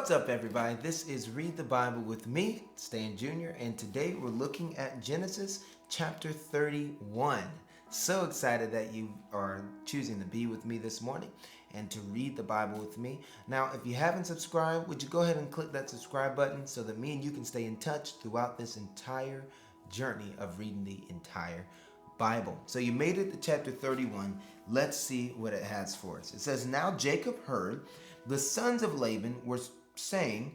What's up, everybody? This is Read the Bible with me, Stan Jr., and today we're looking at Genesis chapter 31. So excited that you are choosing to be with me this morning and to read the Bible with me. Now, if you haven't subscribed, would you go ahead and click that subscribe button so that me and you can stay in touch throughout this entire journey of reading the entire Bible. So you made it to chapter 31. Let's see what it has for us. It says, "Now Jacob heard the sons of Laban were saying,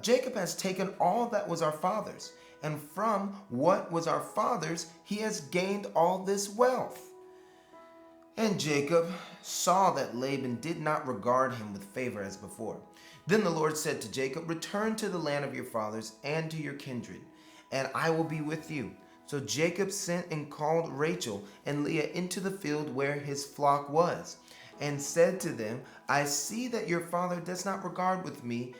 Jacob has taken all that was our father's, and from what was our father's he has gained all this wealth." And Jacob saw that Laban did not regard him with favor as before. Then the Lord said to Jacob, "Return to the land of your fathers and to your kindred, and I will be with you." So Jacob sent and called Rachel and Leah into the field where his flock was, and said to them, "I see that your father does not regard with me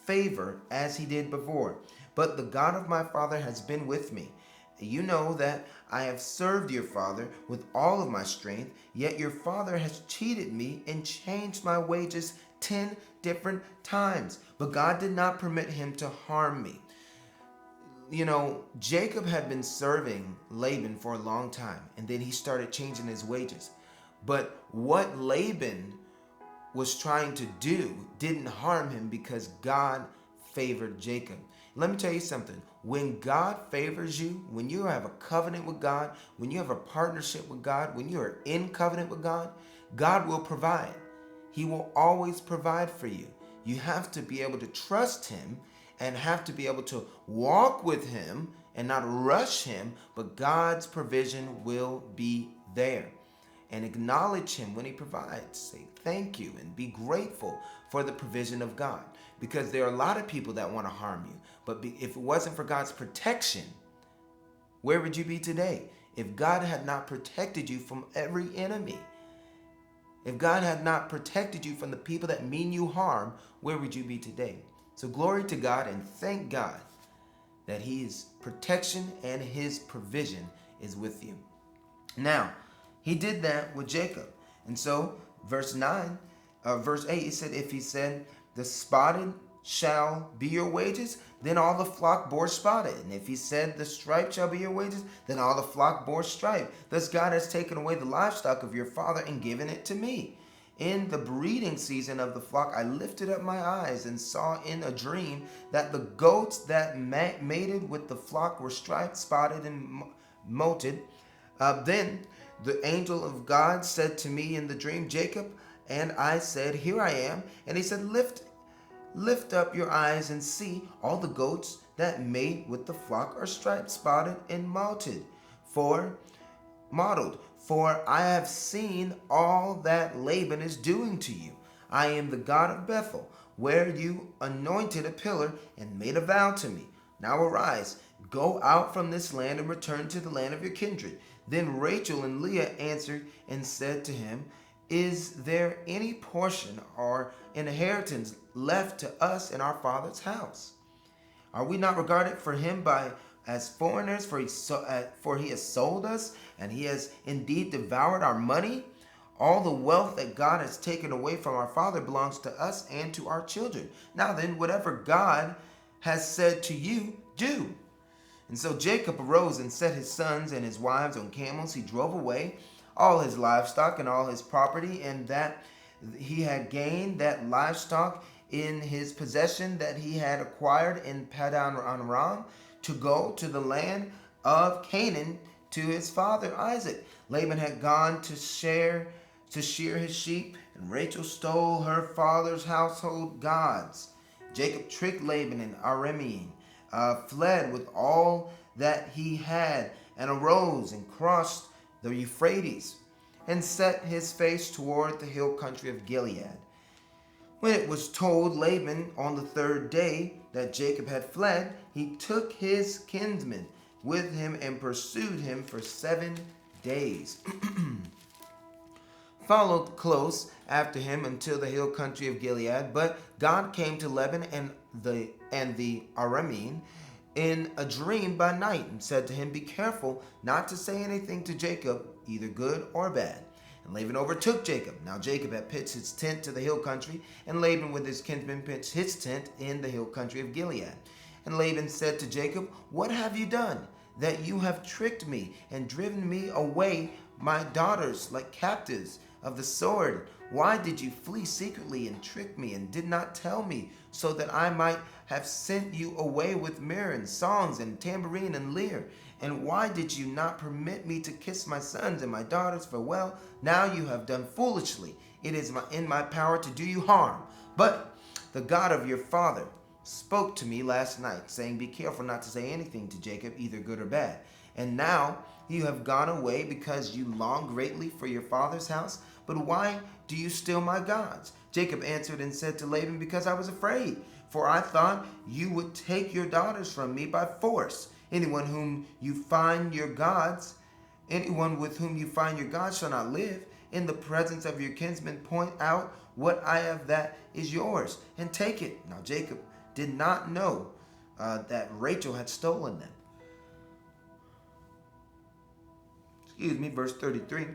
favor as he did before, but the God of my father has been with me. You know that I have served your father with all of my strength, yet your father has cheated me and changed my wages 10 different times, but God did not permit him to harm me." You know, Jacob had been serving Laban for a long time, and then he started changing his wages. But what Laban was trying to do didn't harm him because God favored Jacob. Let me tell you something. When God favors you, when you have a covenant with God, when you have a partnership with God, when you are in covenant with God, God will provide. He will always provide for you. You have to be able to trust him and have to be able to walk with him and not rush him, but God's provision will be there. And acknowledge him when he provides. Say thank you and be grateful for the provision of God. Because there are a lot of people that want to harm you. But if it wasn't for God's protection, where would you be today? If God had not protected you from every enemy, if God had not protected you from the people that mean you harm, where would you be today? So glory to God and thank God that his protection and his provision is with you. Now, he did that with Jacob. And so, verse 8, it said, "If he said, the spotted shall be your wages, then all the flock bore spotted. And if he said, the stripe shall be your wages, then all the flock bore stripe. Thus God has taken away the livestock of your father and given it to me. In the breeding season of the flock, I lifted up my eyes and saw in a dream that the goats that mated with the flock were striped, spotted, and molted. Then the angel of God said to me in the dream, 'Jacob,' and I said, 'Here I am.' And he said, 'Lift up your eyes and see, all the goats that mate with the flock are striped, spotted, and mottled. For I have seen all that Laban is doing to you. I am the God of Bethel, where you anointed a pillar and made a vow to me. Now arise, go out from this land and return to the land of your kindred.' Then Rachel and Leah answered and said to him, 'Is there any portion or inheritance left to us in our father's house? Are we not regarded for him as foreigners? For he has sold us, and he has indeed devoured our money. All the wealth that God has taken away from our father belongs to us and to our children. Now then, whatever God has said to you, do.' And so Jacob arose and set his sons and his wives on camels. He drove away all his livestock and all his property, and that he had gained that livestock in his possession that he had acquired in Padan Aram, to go to the land of Canaan to his father Isaac. Laban had gone to shear his sheep, and Rachel stole her father's household gods. Jacob tricked Laban and Aramean, fled with all that he had, and arose and crossed the Euphrates, and set his face toward the hill country of Gilead. When it was told Laban on the third day that Jacob had fled, he took his kinsmen with him and pursued him for 7 days. Followed close after him until the hill country of Gilead. But God came to Laban and the Aramean in a dream by night and said to him, 'Be careful not to say anything to Jacob, either good or bad.' And Laban overtook Jacob. Now Jacob had pitched his tent to the hill country, and Laban with his kinsmen pitched his tent in the hill country of Gilead. And Laban said to Jacob, "What have you done, that you have tricked me and driven me away my daughters like captives of the sword? Why did you flee secretly and trick me and did not tell me, so that I might have sent you away with myrrh and songs and tambourine and lyre? And why did you not permit me to kiss my sons and my daughters farewell? Now you have done foolishly. It is in my power to do you harm. But the God of your father spoke to me last night, saying, Be careful not to say anything to Jacob, either good or bad. And now you have gone away because you long greatly for your father's house. But why do you steal my gods?" Jacob answered and said to Laban, "Because I was afraid, for I thought you would take your daughters from me by force. Anyone with whom you find your gods shall not live. In the presence of your kinsmen, point out what I have that is yours, and take it." Now Jacob did not know that Rachel had stolen them. Verse 33.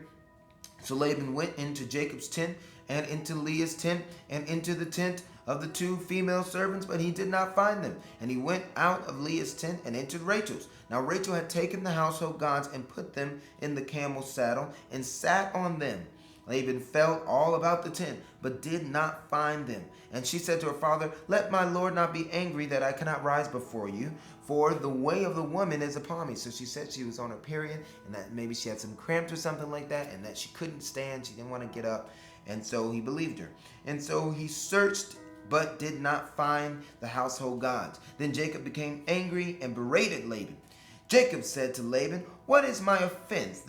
So Laban went into Jacob's tent and into Leah's tent and into the tent of the two female servants, but he did not find them. And he went out of Leah's tent and entered Rachel's. Now Rachel had taken the household gods and put them in the camel's saddle and sat on them. Laban felt all about the tent, but did not find them. And she said to her father, "Let my lord not be angry that I cannot rise before you, for the way of the woman is upon me." So she said she was on her period, and that maybe she had some cramps or something like that, and that she couldn't stand, she didn't want to get up. And so he believed her. And so he searched, but did not find the household gods. Then Jacob became angry and berated Laban. Jacob said to Laban, "What is my offense?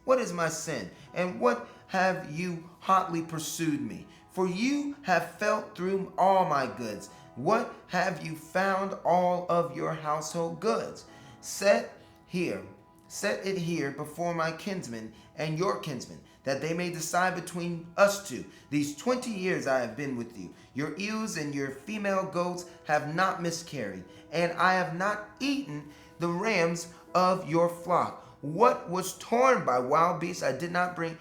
What is my sin? And what have you hotly pursued me? For you have felt through all my goods. What have you found all of your household goods? Set it here before my kinsmen and your kinsmen, that they may decide between us two. These 20 years I have been with you. Your ewes and your female goats have not miscarried, and I have not eaten the rams of your flock. What was torn by wild beasts I did not bring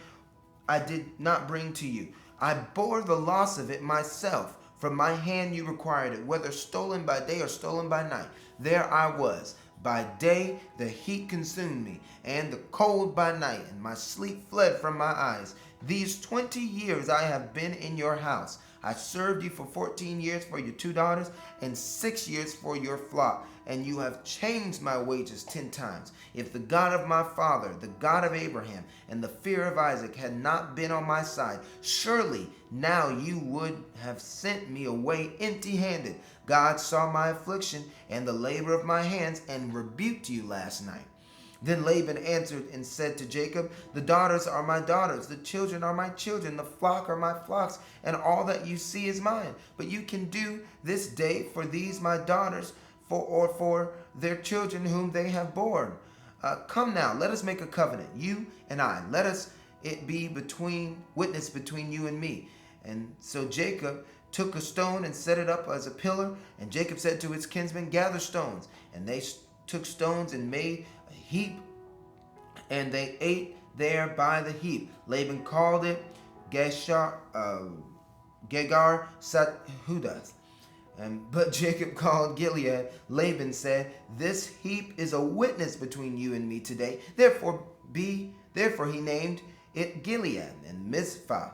to you. I bore the loss of it myself. From my hand you required it, whether stolen by day or stolen by night. There I was. By day the heat consumed me, and the cold by night, and my sleep fled from my eyes. These 20 years I have been in your house. I served you for 14 years for your 2 daughters, and 6 years for your flock, and you have changed my wages 10 times. If the God of my father, the God of Abraham, and the fear of Isaac had not been on my side, surely now you would have sent me away empty-handed. God saw my affliction and the labor of my hands, and rebuked you last night." Then Laban answered and said to Jacob, "The daughters are my daughters, the children are my children, the flock are my flocks, and all that you see is mine. But you can do this day for these my daughters, for their children whom they have borne. Come now, let us make a covenant, you and I. Let it be witness between you and me." And so Jacob took a stone and set it up as a pillar. And Jacob said to his kinsmen, "Gather stones." And they took stones and made a heap, and they ate there by the heap. Laban called it Gegar Sahudath. But Jacob called Gilead. Laban said, "This heap is a witness between you and me today." Therefore he named it Gilead and Mizpah.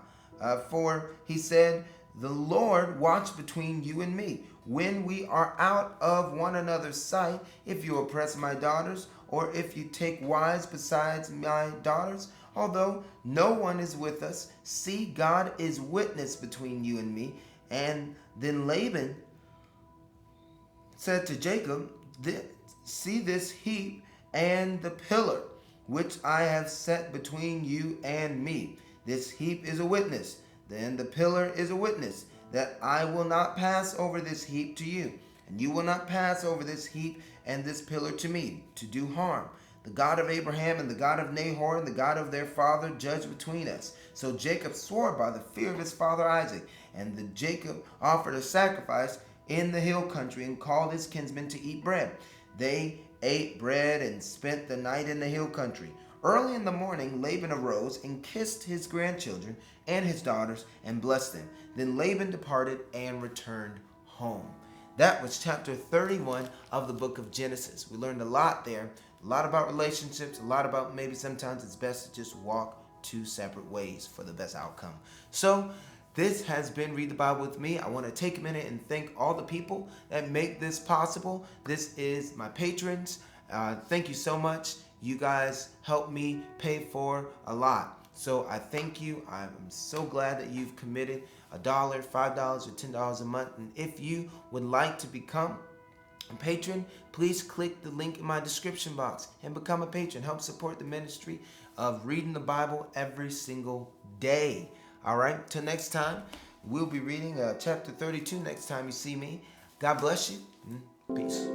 For he said, "The Lord watch between you and me, when we are out of one another's sight. If you oppress my daughters, or if you take wives besides my daughters, although no one is with us, see, God is witness between you and me." And then Laban said to Jacob, "See this heap and the pillar which I have set between you and me. This heap is a witness, then the pillar is a witness, that I will not pass over this heap to you, and you will not pass over this heap and this pillar to me, to do harm. The God of Abraham and the God of Nahor and the God of their father judge between us." So Jacob swore by the fear of his father Isaac, and Jacob offered a sacrifice in the hill country and called his kinsmen to eat bread. They ate bread and spent the night in the hill country. Early in the morning, Laban arose and kissed his grandchildren and his daughters and blessed them. Then Laban departed and returned home. That was chapter 31 of the book of Genesis. We learned a lot there, a lot about relationships, a lot about maybe sometimes it's best to just walk two separate ways for the best outcome. So this has been Read the Bible with me. I want to take a minute and thank all the people that make this possible. This is my patrons. Thank you so much. You guys help me pay for a lot. So I thank you. I'm so glad that you've committed $1, $5, or $10 a month. And if you would like to become a patron, please click the link in my description box and become a patron. Help support the ministry of reading the Bible every single day. All right, till next time, we'll be reading chapter 32 next time you see me. God bless you. Peace.